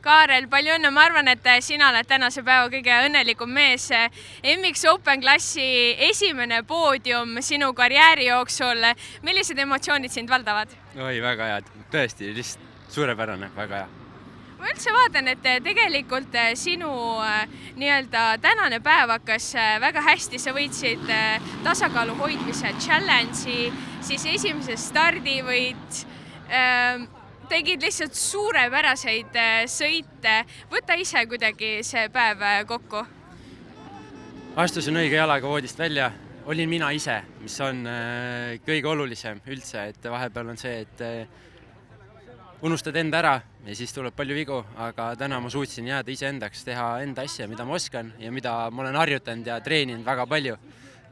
Kaarel, palju õnne, ma arvan, et sina oled tänase päeva kõige õnnelikum mees. MX Open klassi esimene poodium sinu karjääri jooksul. Millised emotsioonid sind valdavad? Oi, väga hea, tõesti, lihtsalt suurepärane, väga hea. Ma üldse vaatan, et tegelikult sinu tänane päev hakkas väga hästi, sa võitsid tasakaalu hoidmise challenge'i, siis esimese stardivõit, tegid lihtsalt suurepäraseid sõite. Võta ise kuidagi see päev kokku. Astusin õige jalaga voodist välja, olin mina ise, mis on kõige olulisem üldse, et vahepeal on see, et unustad enda ära ja siis tuleb palju vigu, aga täna ma suutsin jääda iseendaks, teha enda asja, mida ma oskan ja mida ma olen harjutanud ja treeninud väga palju.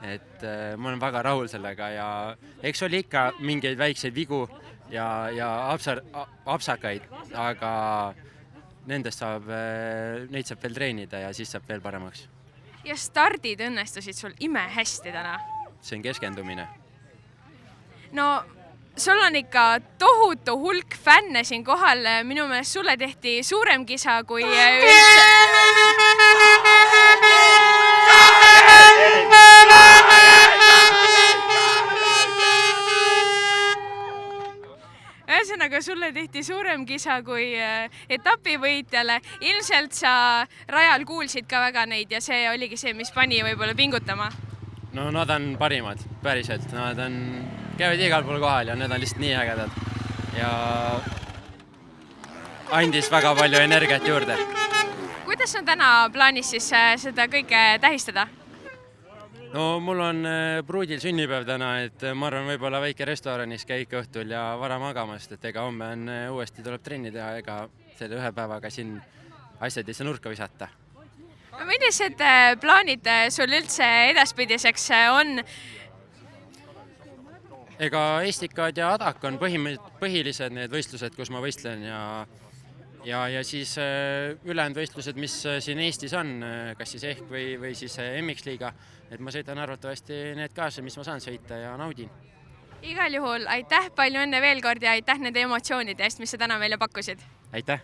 Et ma olen väga rahul sellega ja eks oli ikka mingeid väikseid vigu ja apsakaid, aga neid saab veel treenida ja siis saab veel paremaks. Ja stardid õnnestusid sul imehästi täna. See on keskendumine. No, sul on ikka tohutu hulk fänne siin kohal. Minu meelest sulle tehti suurem kisa kui üldse. Ühesõnaga, sulle tehti suurem kisa kui etapivõitjale. Ilmselt sa rajal kuulsid ka väga neid ja see oligi see, mis pani võib-olla pingutama. No nad on parimad, päriselt. Nad käivad igal pool kohal ja need on lihtsalt nii ägedad. Ja andis väga palju energiat juurde. Kuidas on täna plaanis siis seda kõike tähistada? No mul on pruudil sünnipäev täna, et ma arvan võib-olla väike restoranis käik õhtul ja vara magamast, et ega homme on uuesti tuleb trenni teha, ega selle ühe päevaga siin asjad ei saa nurka visata. Millised plaanid sul üldse edaspidiseks on? Ega Estikad ja Adak on põhilised need võistlused, kus ma võistlen ja siis ülejäänud võistlused, mis siin Eestis on, kas siis ehk või siis MX liiga, et ma sõidan arvatavasti need kaasa, mis ma saan sõita ja naudin. Igal juhul aitäh, palju õnne veel kord ja aitäh nende emotsioonide eest, mis sa täna meile pakkusid. Aitäh!